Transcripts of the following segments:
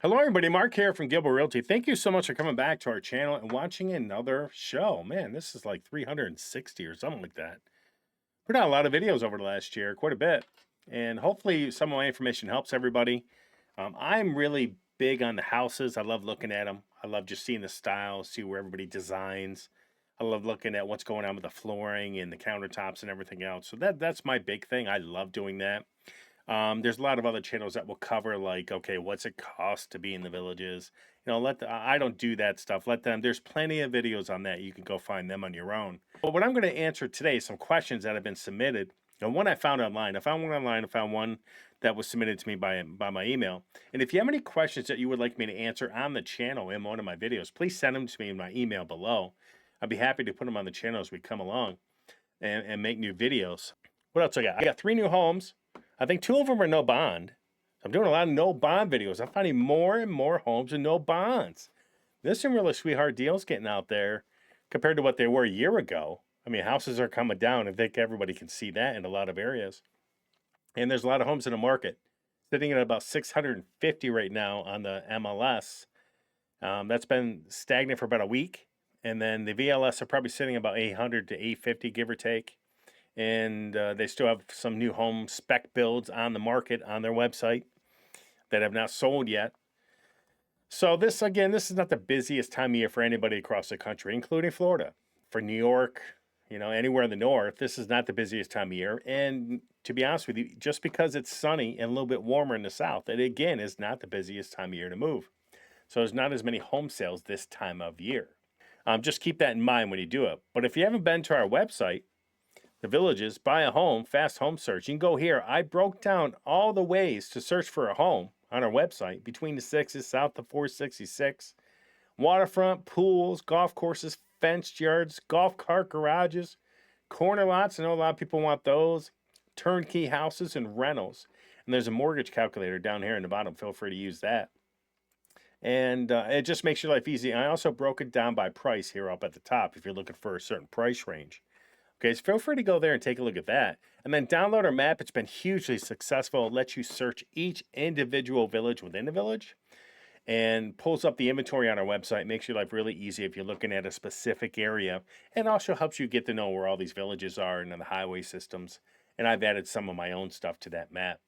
Hello, everybody. Mark here from Gilbo Realty. Thank you so much for coming back to our channel and watching another show. Man, this is like 360 or something like that. Put out a lot of videos over the last year, quite a bit. And hopefully some of my information helps everybody. I'm really big on the houses. I love looking at them. I love just seeing the style, see where everybody designs. I love looking at what's going on with the flooring and the countertops and everything else. So that's my big thing. I love doing that. There's a lot of other channels that will cover like, okay, what's it cost to be in the villages? I don't do that stuff. Let them. There's plenty of videos on that. You can go find them on your own. But what I'm going to answer today is some questions that have been submitted. And one I found online. I found one online. I found one that was submitted to me by my email. And if you have any questions that you would like me to answer on the channel in one of my videos, please send them to me in my email below. I'd be happy to put them on the channel as we come along and make new videos. What else I got? I got 3 new homes. I think 2 of them are no bond. I'm doing a lot of no bond videos. I'm finding more and more homes with no bonds. There's some really sweetheart deals getting out there compared to what they were a year ago. I mean, houses are coming down. I think everybody can see that in a lot of areas. And there's a lot of homes in the market, sitting at about 650 right now on the MLS. That's been stagnant for about a week. And then the VLS are probably sitting about 800 to 850, give or take. And they still have some new home spec builds on the market on their website that have not sold yet. So this is not the busiest time of year for anybody across the country, including Florida. For New York, anywhere in the north, this is not the busiest time of year. And to be honest with you, just because it's sunny and a little bit warmer in the south, it again is not the busiest time of year to move. So there's not as many home sales this time of year. Just keep that in mind when you do it. But if you haven't been to our website, the villages, buy a home, fast home search. You can go here. I broke down all the ways to search for a home on our website between the sixes, south of 466, waterfront, pools, golf courses, fenced yards, golf cart garages, corner lots. I know a lot of people want those, turnkey houses, and rentals. And there's a mortgage calculator down here in the bottom. Feel free to use that. And it just makes your life easy. I also broke it down by price here up at the top if you're looking for a certain price range. Okay, so feel free to go there and take a look at that. And then download our map. It's been hugely successful. It lets you search each individual village within the village and pulls up the inventory on our website. Makes your life really easy if you're looking at a specific area. And also helps you get to know where all these villages are and the highway systems. And I've added some of my own stuff to that map.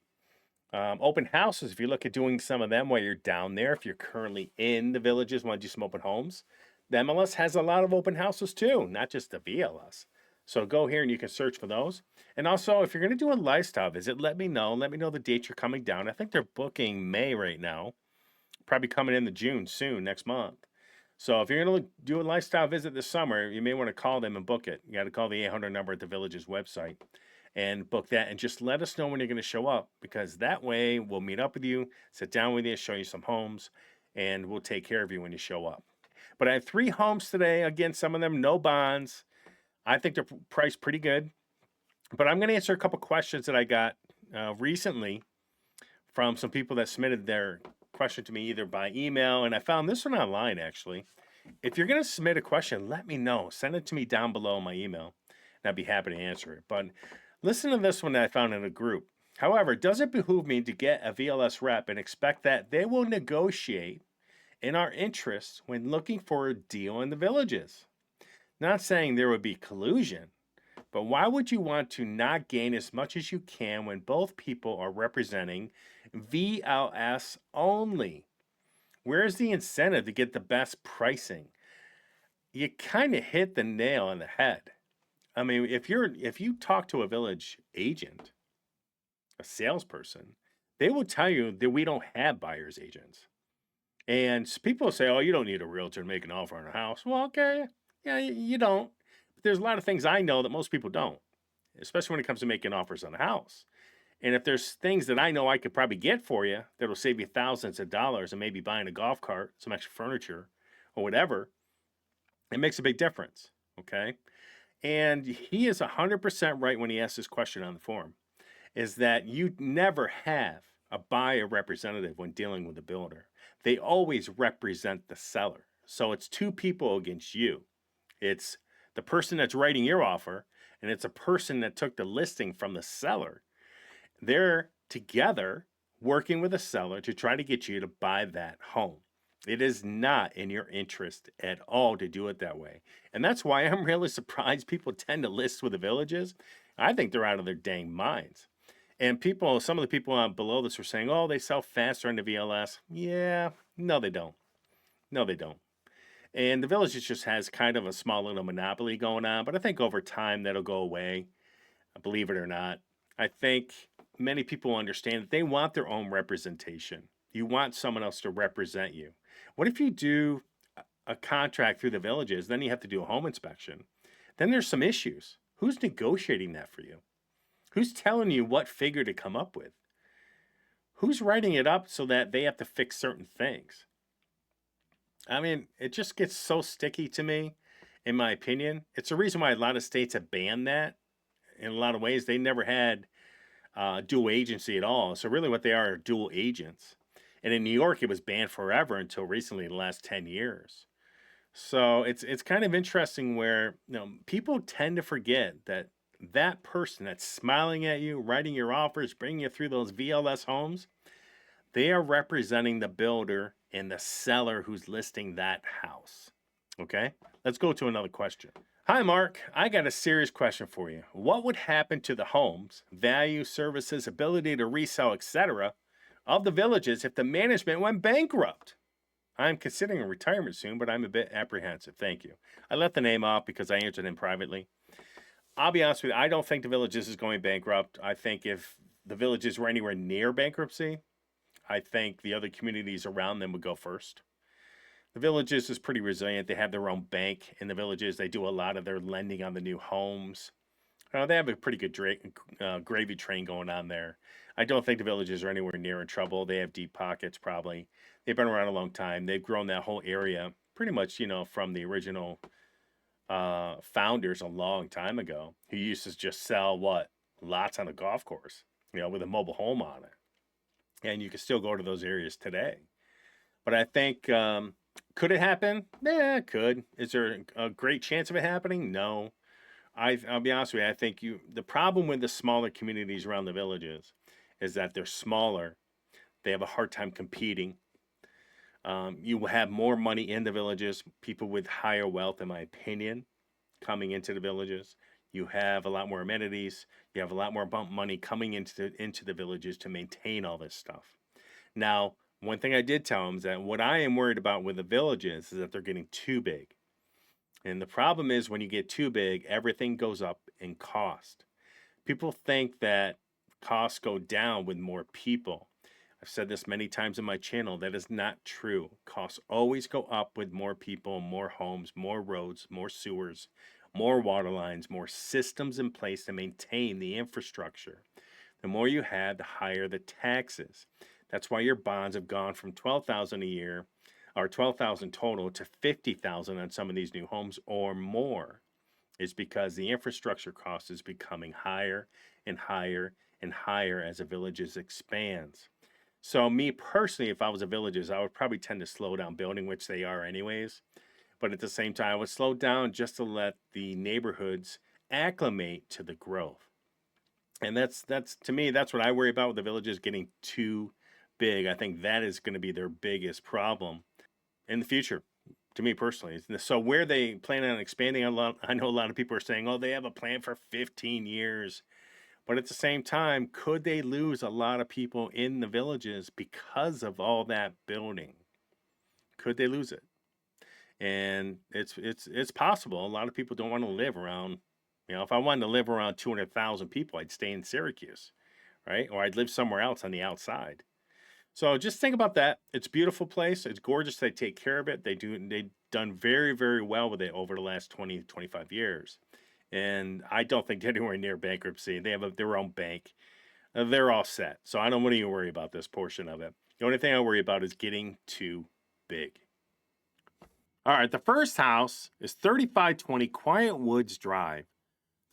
Open houses, if you look at doing some of them while you're down there, if you're currently in the villages, want to do some open homes, the MLS has a lot of open houses too, not just the VLS. So go here and you can search for those. And also, if you're going to do a lifestyle visit, let me know. Let me know the dates you're coming down. I think they're booking May right now. Probably coming into June soon, next month. So if you're going to do a lifestyle visit this summer, you may want to call them and book it. You got to call the 800 number at the village's website and book that. And just let us know when you're going to show up, because that way we'll meet up with you, sit down with you, show you some homes, and we'll take care of you when you show up. But I have 3 homes today. Again, some of them no bonds. I think they're priced pretty good. But I'm going to answer a couple questions that I got recently from some people that submitted their question to me either by email, and I found this one online actually. If you're going to submit a question, let me know. Send it to me down below in my email, and I'd be happy to answer it. But listen to this one that I found in a group. However, does it behoove me to get a VLS rep and expect that they will negotiate in our interests when looking for a deal in the villages? Not saying there would be collusion, but why would you want to not gain as much as you can when both people are representing VLS only? Where's the incentive to get the best pricing? You kind of hit the nail on the head. I mean, if you talk to a village agent, a salesperson, they will tell you that we don't have buyer's agents. And people say, "Oh, you don't need a realtor to make an offer on a house." Well, okay, yeah, you don't. But there's a lot of things I know that most people don't, especially when it comes to making offers on a house. And if there's things that I know I could probably get for you that'll save you thousands of dollars and maybe buying a golf cart, some extra furniture, or whatever, it makes a big difference. Okay. And he is 100% right when he asks this question on the forum, is that you never have a buyer representative when dealing with a builder. They always represent the seller. So it's 2 people against you. It's the person that's writing your offer, and it's a person that took the listing from the seller. They're together working with a seller to try to get you to buy that home. It is not in your interest at all to do it that way. And that's why I'm really surprised people tend to list with the villages. I think they're out of their dang minds. And people, some of the people below this were saying, oh, they sell faster on the VLS. Yeah, no, they don't. No, they don't. And the villages just has kind of a small little monopoly going on. But I think over time that'll go away, believe it or not. I think many people understand that they want their own representation. You want someone else to represent you. What if you do a contract through the villages, then you have to do a home inspection? Then there's some issues. Who's negotiating that for you? Who's telling you what figure to come up with? Who's writing it up so that they have to fix certain things? I mean, it just gets so sticky to me, in my opinion. It's the reason why a lot of states have banned that. In a lot of ways, they never had dual agency at all. So really what they are dual agents. And in New York, it was banned forever until recently, the last 10 years. So it's kind of interesting where people tend to forget that that person that's smiling at you, writing your offers, bringing you through those VLS homes, they are representing the builder and the seller who's listing that house. Okay, let's go to another question. Hi, Mark. I got a serious question for you. What would happen to the homes, value, services, ability to resell, etc., of the villages if the management went bankrupt? I'm considering a retirement soon, but I'm a bit apprehensive. Thank you. I left the name off because I answered him privately. I'll be honest with you, I don't think the villages is going bankrupt. I think if the villages were anywhere near bankruptcy, I think the other communities around them would go first. The villages is pretty resilient. They have their own bank in the villages. They do a lot of their lending on the new homes. They have a pretty good gravy train going on there. I don't think the villages are anywhere near in trouble. They have deep pockets probably. They've been around a long time. They've grown that whole area pretty much, from the original founders a long time ago, who used to just sell lots on a golf course, with a mobile home on it. And you can still go to those areas today. But I think, could it happen? Yeah, it could. Is there a great chance of it happening? No. I'll be honest with you. I think the problem with the smaller communities around the villages is that they're smaller. They have a hard time competing. You will have more money in the villages, people with higher wealth, in my opinion, coming into the villages. You have a lot more amenities. You have a lot more money coming into the villages to maintain all this stuff. Now, one thing I did tell them is that what I am worried about with the villages is that they're getting too big. And the problem is when you get too big, everything goes up in cost. People think that costs go down with more people. I've said this many times on my channel. That is not true. Costs always go up with more people, more homes, more roads, more sewers, more water lines, more systems in place to maintain the infrastructure. The more you have, the higher the taxes. That's why your bonds have gone from $12,000 a year, or $12,000 total, to $50,000 on some of these new homes or more. Is because the infrastructure cost is becoming higher and higher and higher as the villages expands. So me personally, if I was a villages, I would probably tend to slow down building, which they are anyways. But at the same time, I would slow down just to let the neighborhoods acclimate to the growth. And that's to me, that's what I worry about with the villages getting too big. I think that is going to be their biggest problem in the future, to me personally. So where they plan on expanding, I know a lot of people are saying, oh, they have a plan for 15 years. But at the same time, could they lose a lot of people in the villages because of all that building? Could they lose it? And it's possible. A lot of people don't want to live around, if I wanted to live around 200,000 people, I'd stay in Syracuse, right? Or I'd live somewhere else on the outside. So just think about that. It's a beautiful place. It's gorgeous. They take care of it. They've done very, very well with it over the last 20, 25 years. And I don't think they're anywhere near bankruptcy. They have their own bank. They're all set. So I don't want to worry about this portion of it. The only thing I worry about is getting too big. All right, the first house is 3520 Quiet Woods Drive.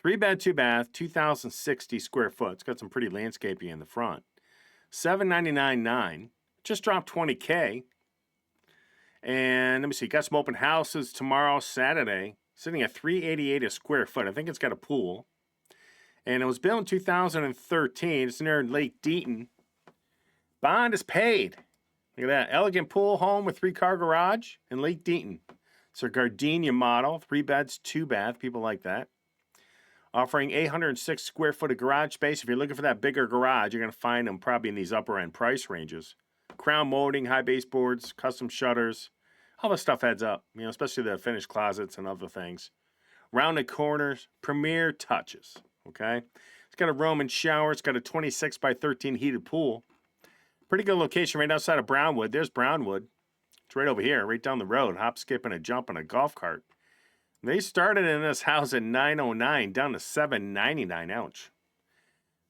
3-bed, 2-bath, 2,060 square foot. It's got some pretty landscaping in the front. $799.9. Just dropped $20K. And let me see, got some open houses tomorrow, Saturday. Sitting at $388 a square foot. I think it's got a pool. And it was built in 2013. It's near Lake Deaton. Bond is paid. Look at that. Elegant pool home with 3-car garage in Lake Deaton. It's a Gardenia model, 3 beds, 2 bath. People like that. Offering 806 square foot of garage space. If you're looking for that bigger garage, you're going to find them probably in these upper end price ranges. Crown molding, high baseboards, custom shutters. All this stuff adds up, you know, especially the finished closets and other things. Rounded corners, premier touches, okay? It's got a Roman shower. It's got a 26 by 13 heated pool. Pretty good location right outside of Brownwood. There's Brownwood. It's right over here, right down the road. Hop, skip, and a jump in a golf cart. They started in this house at $909 down to $799. Ouch.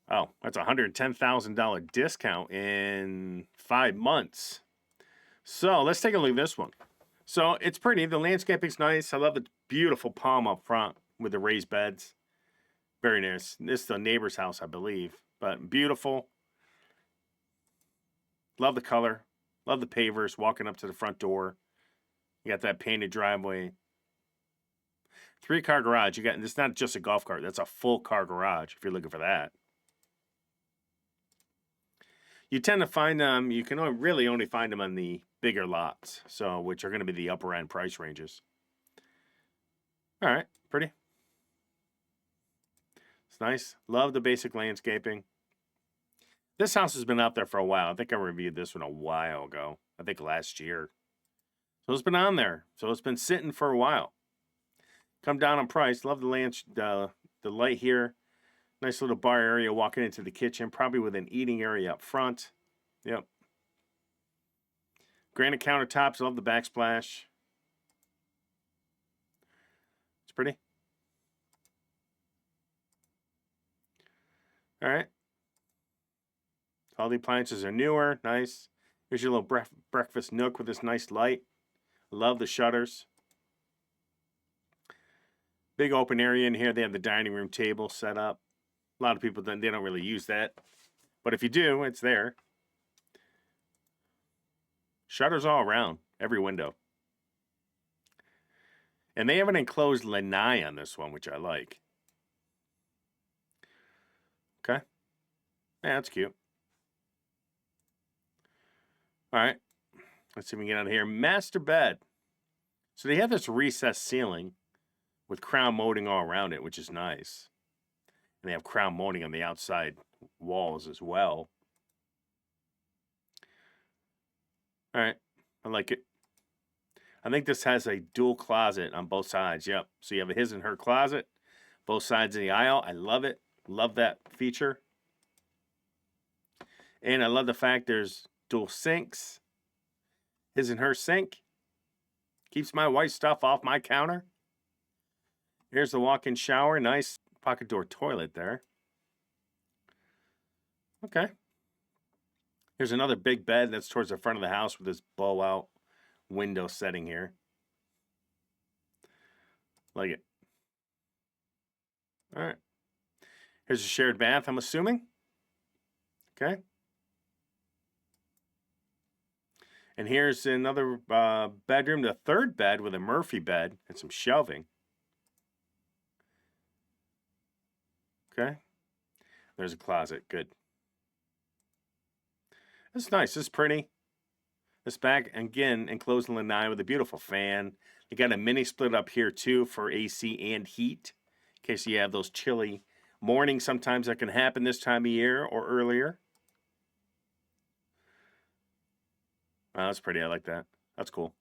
Oh, that's a $110,000 discount in 5 months. So let's take a look at this one. So it's pretty. The landscaping's nice. I love the beautiful palm up front with the raised beds. Very nice. This is the neighbor's house, I believe. But beautiful. Love the color. Love the pavers walking up to the front door. You got that painted driveway. 3-car garage. You got. It's not just a golf cart. That's a full car garage if you're looking for that. You tend to find them. You can really only find them on the bigger lots, so which are going to be the upper end price ranges. All right, pretty. It's nice. Love the basic landscaping. This house has been out there for a while. I think I reviewed this one a while ago. I think last year. So it's been on there. So it's been sitting for a while. Come down on price. Love the light here. Nice little bar area walking into the kitchen, probably with an eating area up front. Yep. Granite countertops. Love the backsplash. It's pretty. All right. All the appliances are newer. Nice. Here's your little breakfast nook with this nice light. Love the shutters. Big open area in here. They have the dining room table set up. A lot of people, they don't really use that. But if you do, it's there. Shutters all around. Every window. And they have an enclosed lanai on this one, which I like. Okay. Yeah, that's cute. All right. Let's see if we can get out of here. Master bed. So they have this recessed ceiling with crown molding all around it, which is nice. And they have crown molding on the outside walls as well. All right. I like it. I think this has a dual closet on both sides. Yep. So you have a his and her closet, both sides of the aisle. I love it. Love that feature. And I love the fact there's dual sinks. His and her sink. Keeps my wife's stuff off my counter. Here's the walk-in shower. Nice pocket door toilet there. Okay. Here's another big bed that's towards the front of the house with this blowout window setting here. Like it. All right. Here's a shared bath, I'm assuming. Okay. And here's another bedroom, the third bed with a Murphy bed and some shelving. Okay. There's a closet. Good. This is nice. This is pretty. This back, again, enclosed in lanai with a beautiful fan. You got a mini split up here, too, for AC and heat. In case you have those chilly mornings sometimes that can happen this time of year or earlier. Oh, that's pretty. I like that. That's cool.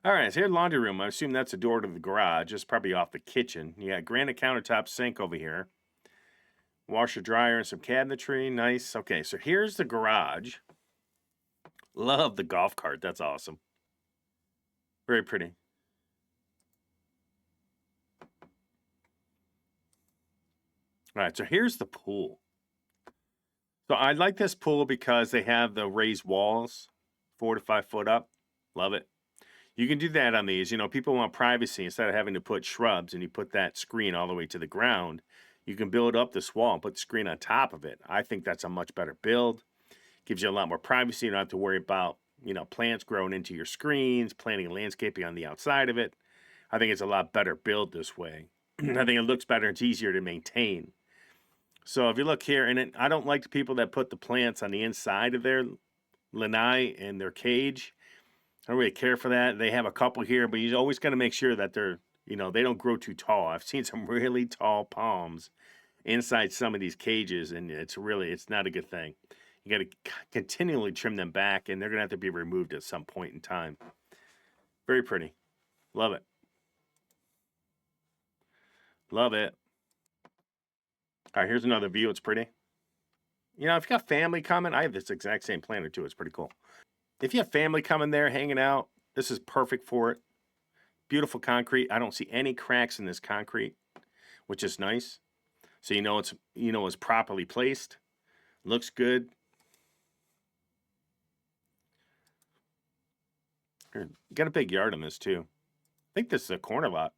All right, so here's the laundry room. I assume that's a door to the garage. It's probably off the kitchen. You got granite countertop sink over here. Washer, dryer, and some cabinetry. Nice. Okay, so here's the garage. Love the golf cart. That's awesome. Very pretty. All right, so here's the pool. So I like this pool because they have the raised walls, 4 to 5 foot up. Love it. You can do that on these. You know, people want privacy instead of having to put shrubs and you put that screen all the way to the ground. You can build up this wall and put the screen on top of it. I think that's a much better build. Gives you a lot more privacy. You don't have to worry about, you know, plants growing into your screens, planting and landscaping on the outside of it. I think it's a lot better build this way. I think it looks better. It's easier to maintain. So if you look here, and I don't like the people that put the plants on the inside of their lanai and their cage. I don't really care for that. They have a couple here, but you always got to make sure that they're, they don't grow too tall. I've seen some really tall palms inside some of these cages, and it's not a good thing. You got to continually trim them back, and they're going to have to be removed at some point in time. Very pretty. Love it. Love it. All right, here's another view. It's pretty. If you got family coming, I have this exact same planter too. It's pretty cool. If you have family coming there, hanging out, this is perfect for it. Beautiful concrete. I don't see any cracks in this concrete, which is nice. So it's properly placed. Looks good. Here, you got a big yard on this too. I think this is a corner lot.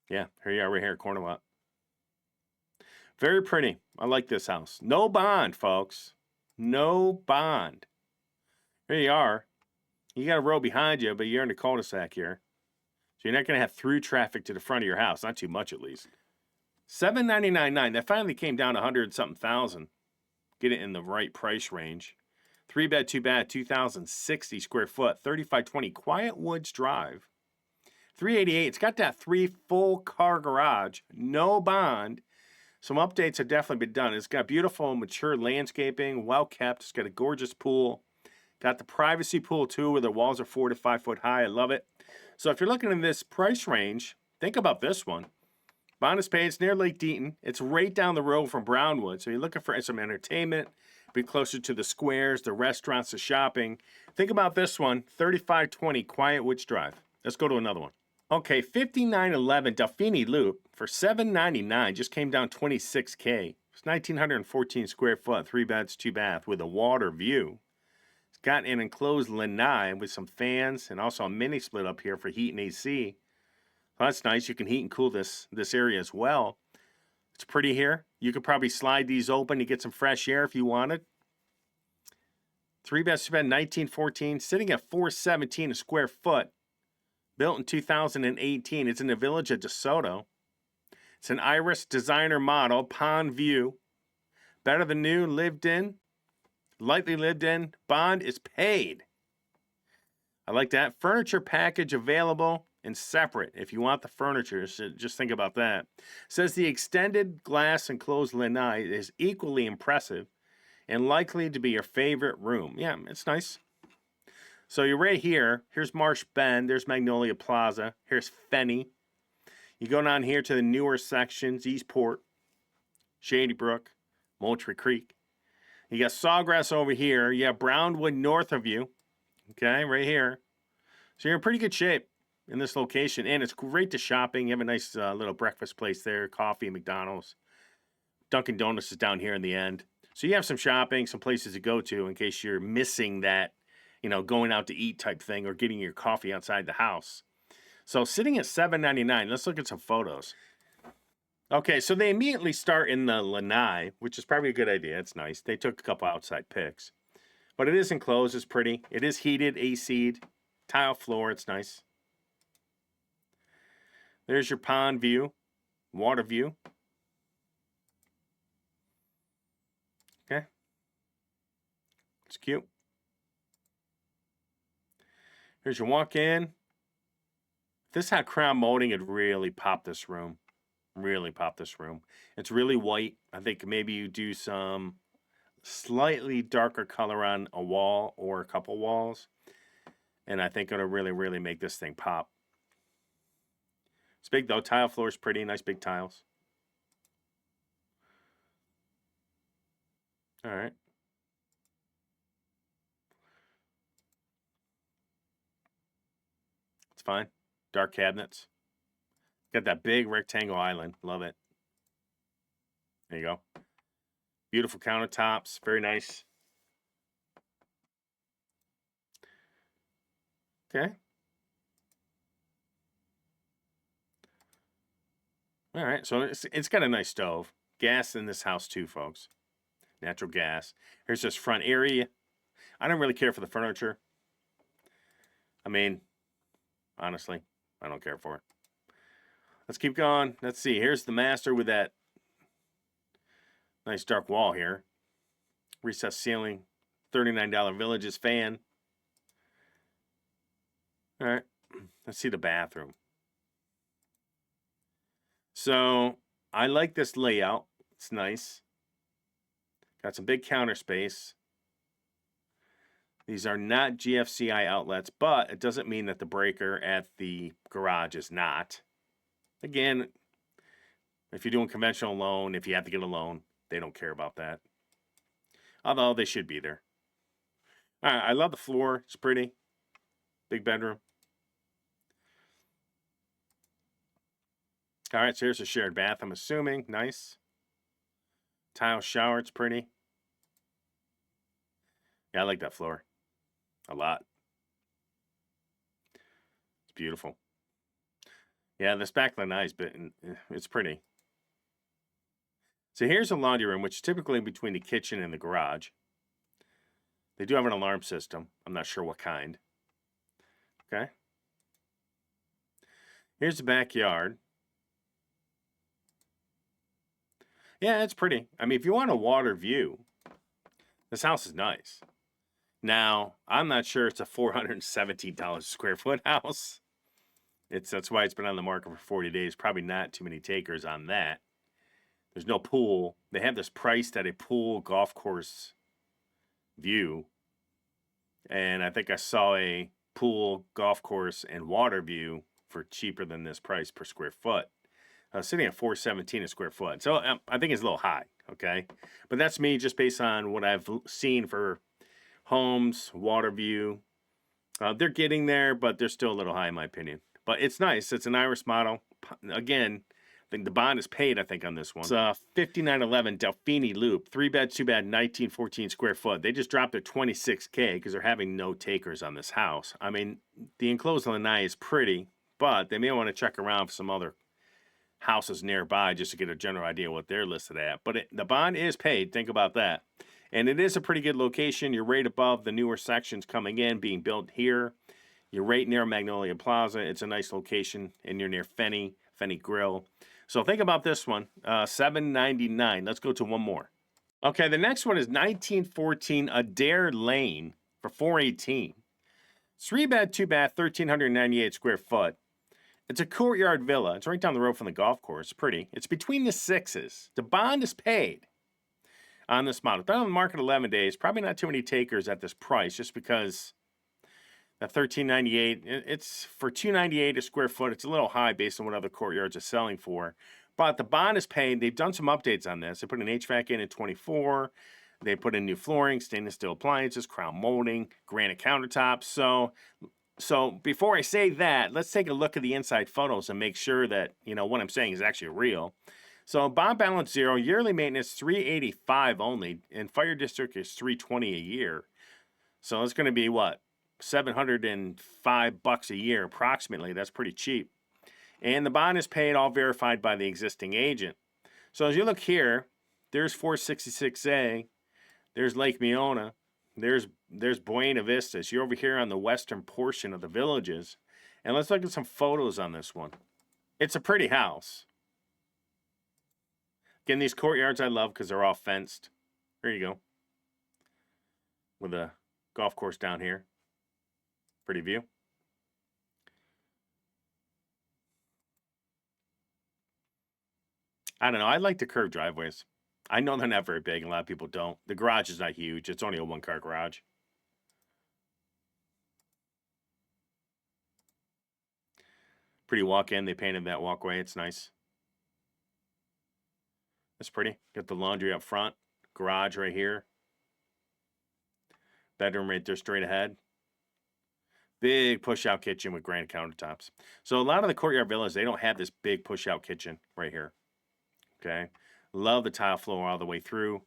Yeah, here you are right here, corner lot. Very pretty. I like this house. No bond, folks. No bond. Here you are. You got a road behind you, but you're in the cul-de-sac here. So you're not going to have through traffic to the front of your house. Not too much, at least. $799.9. That finally came down 100-something thousand. Get it in the right price range. 3-bed, 2-bath, 2,060 square foot, 3520 Quiet Woods Drive. $388. It's got that 3 full car garage. No bond. Some updates have definitely been done. It's got beautiful, mature landscaping, well kept. It's got a gorgeous pool. Got the privacy pool too, where the walls are 4 to 5 foot high. I love it. So if you're looking in this price range, think about this one. Bond is paid. It's near Lake Deaton. It's right down the road from Brownwood. So you're looking for some entertainment, be closer to the squares, the restaurants, the shopping. Think about this one, 3520 Quiet Woods Drive. Let's go to another one. Okay, 5911 Delphini Loop for $799 just came down $26K. It's 1,914 square foot, 3 beds, 2 bath with a water view. It's got an enclosed lanai with some fans and also a mini split up here for heat and AC. Well, that's nice. You can heat and cool this area as well. It's pretty here. You could probably slide these open to get some fresh air if you wanted. 3 beds, 2 bed, 1914, sitting at $417 a square foot. Built in 2018. It's in the village of DeSoto. It's an Iris designer model, pond view. Better than new, lived in, lightly lived in. Bond is paid. I like that. Furniture package available and separate if you want the furniture. So just think about that. It says the extended glass enclosed lanai is equally impressive and likely to be your favorite room. Yeah, it's nice. So you're right here. Here's Marsh Bend. There's Magnolia Plaza. Here's Fenney. You go down here to the newer sections, Eastport, Shady Brook, Moultrie Creek. You got Sawgrass over here. You have Brownwood north of you. Okay, right here. So you're in pretty good shape in this location. And it's great to shopping. You have a nice little breakfast place there. Coffee, McDonald's. Dunkin' Donuts is down here in the end. So you have some shopping, some places to go to in case you're missing that, going out to eat type thing or getting your coffee outside the house. So sitting at $799, let's look at some photos. Okay, so they immediately start in the lanai, which is probably a good idea. It's nice. They took a couple outside pics. But it is enclosed. It's pretty. It is heated, AC'd, tile floor. It's nice. There's your pond view, water view. Okay. It's cute. Here's your walk-in. If this had crown molding, it'd really pop this room. Really pop this room. It's really white. I think maybe you do some slightly darker color on a wall or a couple walls. And I think it'll really, really make this thing pop. It's big though. Tile floor is pretty. Nice big tiles. All right. It's fine. Dark cabinets. Got that big rectangle island. Love it. There you go. Beautiful countertops. Very nice. Okay. All right. So it's got a nice stove. Gas in this house too, folks. Natural gas. Here's this front area. I don't really care for the furniture. I mean, honestly, I don't care for it. Let's keep going. Let's see. Here's the master with that nice dark wall here. Recessed ceiling. $39 Villages fan. All right. Let's see the bathroom. So I like this layout. It's nice. Got some big counter space. These are not GFCI outlets, but it doesn't mean that the breaker at the garage is not. Again, if you're doing conventional loan, if you have to get a loan, they don't care about that. Although they should be there. All right, I love the floor. It's pretty. Big bedroom. All right, so here's a shared bath, I'm assuming. Nice. Tile shower, it's pretty. Yeah, I like that floor a lot. It's beautiful. Yeah, this backlit nice, but it's pretty. So here's a laundry room, which is typically between the kitchen and the garage. They do have an alarm system. I'm not sure what kind. Okay. Here's the backyard. Yeah, it's pretty. I mean, if you want a water view, this house is nice. Now, I'm not sure it's a $417 a square foot house. That's why it's been on the market for 40 days. Probably not too many takers on that. There's no pool. They have this priced at a pool golf course view. And I think I saw a pool, golf course, and water view for cheaper than this price per square foot. Sitting at $417 a square foot. So I think it's a little high, okay? But that's me just based on what I've seen for homes, water view. They're getting there, but they're still a little high in my opinion. But it's nice. It's an Iris model. Again, I think the bond is paid, I think, on this one. It's 5911 Delfini Loop. 3-bed, 2-bed, 1914 square foot. They just dropped their $26K because they're having no takers on this house. I mean, the enclosed lanai is pretty, but they may want to check around for some other houses nearby just to get a general idea what they're listed at. But the bond is paid. Think about that. And it is a pretty good location. You're right above the newer sections coming in, being built here. You're right near Magnolia Plaza. It's a nice location, and you're near Fenny Grill. So think about this one, $799. Let's go to one more. Okay, the next one is 1914 Adair Lane for $418. 3-bed, 2-bath, 1,398 square foot. It's a courtyard villa. It's right down the road from the golf course. It's pretty. It's between the sixes. The bond is paid on this model. It's been on the market 11 days. Probably not too many takers at this price just because that $1,398, it's for $298 a square foot. It's a little high based on what other courtyards are selling for. But the bond is paid. They've done some updates on this. They put an HVAC in 24. They put in new flooring, stainless steel appliances, crown molding, granite countertops. So before I say that, let's take a look at the inside photos and make sure that, what I'm saying is actually real. So bond balance 0, yearly maintenance $385 only, and fire district is $320 a year. So it's going to be what? $705 a year approximately. That's pretty cheap. And the bond is paid, all verified by the existing agent. So as you look here, there's 466A, there's Lake Meona, there's Buena Vista. So you're over here on the western portion of the Villages. And let's look at some photos on this one. It's a pretty house. Again, these courtyards I love because they're all fenced. There you go. With a golf course down here. Pretty view. I don't know. I like the curved driveways. I know they're not very big. A lot of people don't. The garage is not huge. It's only a one-car garage. Pretty walk-in. They painted that walkway. It's nice. That's pretty. Got the laundry up front. Garage right here. Bedroom right there straight ahead. Big push-out kitchen with granite countertops. So a lot of the courtyard villas, they don't have this big push-out kitchen right here. Okay. Love the tile floor all the way through.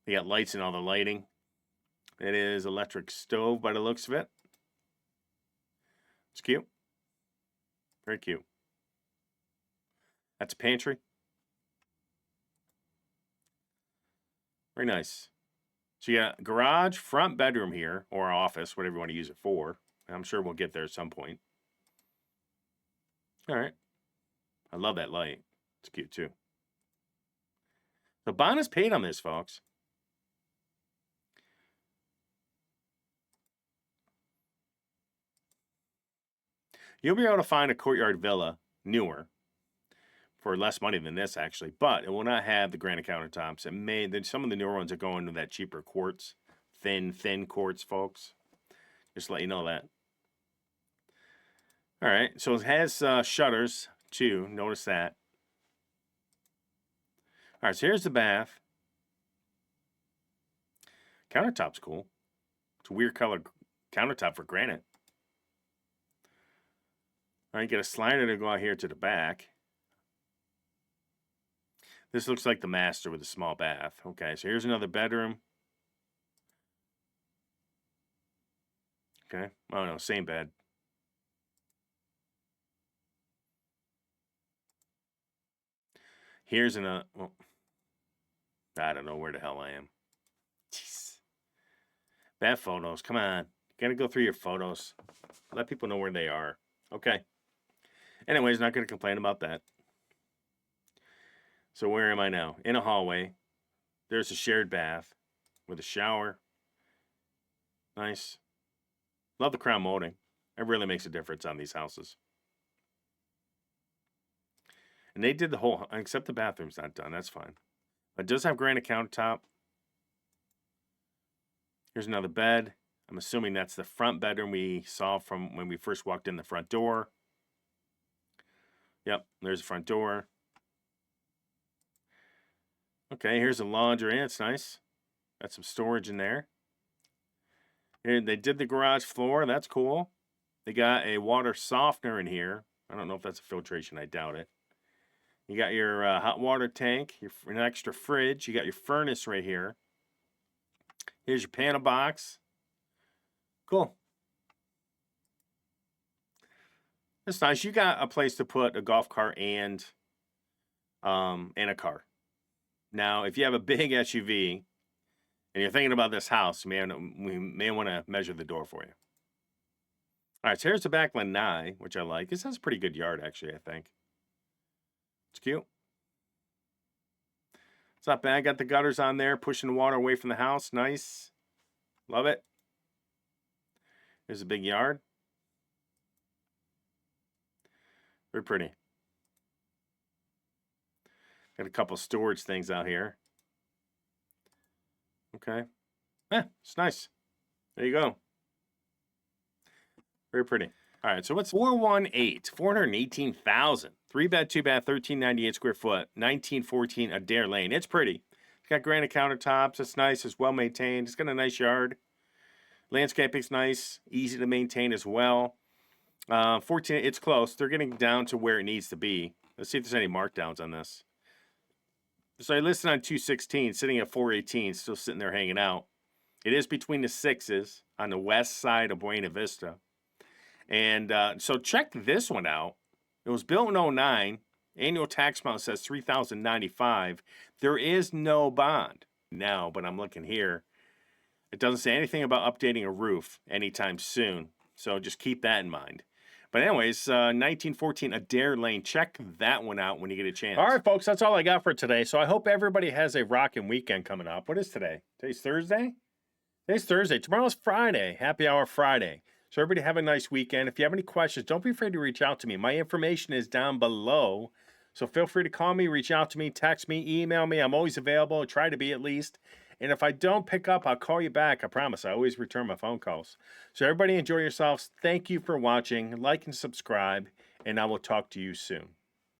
They got lights in all the lighting. It is electric stove by the looks of it. It's cute. Very cute. That's a pantry. Very nice. So you got garage, front bedroom here, or office, whatever you want to use it for. I'm sure we'll get there at some point. All right. I love that light. It's cute too. The bond is paid on this, folks. You'll be able to find a courtyard villa, newer, for less money than this, actually, but it will not have the granite countertops. It may, then some of the newer ones are going to that cheaper quartz, thin quartz, folks. Just to let you know that. All right, so it has shutters too. Notice that. All right, so here's the bath. Countertop's cool. It's a weird color countertop for granite. All right, get a slider to go out here to the back. This looks like the master with a small bath. Okay, so here's another bedroom. Okay, oh no, same bed. Here's another, well, I don't know where the hell I am. Jeez. Bad photos, come on. You gotta go through your photos. Let people know where they are. Okay. Anyways, not gonna complain about that. So where am I now? In a hallway. There's a shared bath with a shower. Nice. Love the crown molding. It really makes a difference on these houses. And they did the whole, except the bathroom's not done. That's fine. But it does have granite countertop. Here's another bed. I'm assuming that's the front bedroom we saw from when we first walked in the front door. Yep, there's the front door. Okay, here's a laundry. It's nice. Got some storage in there. Here, they did the garage floor. That's cool. They got a water softener in here. I don't know if that's a filtration. I doubt it. You got your hot water tank, an extra fridge. You got your furnace right here. Here's your panel box. Cool. That's nice. You got a place to put a golf cart and a car. Now, if you have a big SUV and you're thinking about this house, we may want to measure the door for you. All right, so here's the back lanai, which I like. This has a pretty good yard, actually, I think. It's cute. It's not bad. Got the gutters on there, pushing the water away from the house. Nice. Love it. There's a big yard. Very pretty. Got a couple storage things out here. Okay. It's nice. There you go. Very pretty. All right, so what's 418,000. 3-bed, 2-bath, 1398 square foot, 1914 Adair Lane. It's pretty. It's got granite countertops. It's nice. It's well maintained. It's got a nice yard. Landscaping's nice, easy to maintain as well. 14, it's close. They're getting down to where it needs to be. Let's see if there's any markdowns on this. So I listed on 216, sitting at 418, still sitting there hanging out. It is between the sixes on the west side of Buena Vista. And so check this one out. It was built in 09. Annual tax amount says $3,095. There is no bond now, but I'm looking here. It doesn't say anything about updating a roof anytime soon. So just keep that in mind. But anyways, 1914 Adair Lane. Check that one out when you get a chance. All right, folks, that's all I got for today. So I hope everybody has a rocking weekend coming up. What is today? Today's Thursday? Today's Thursday. Tomorrow's Friday. Happy Hour Friday. So everybody have a nice weekend. If you have any questions, don't be afraid to reach out to me. My information is down below. So feel free to call me, reach out to me, text me, email me. I'm always available. I try to be at least. And if I don't pick up, I'll call you back. I promise. I always return my phone calls. So everybody enjoy yourselves. Thank you for watching. Like and subscribe. And I will talk to you soon.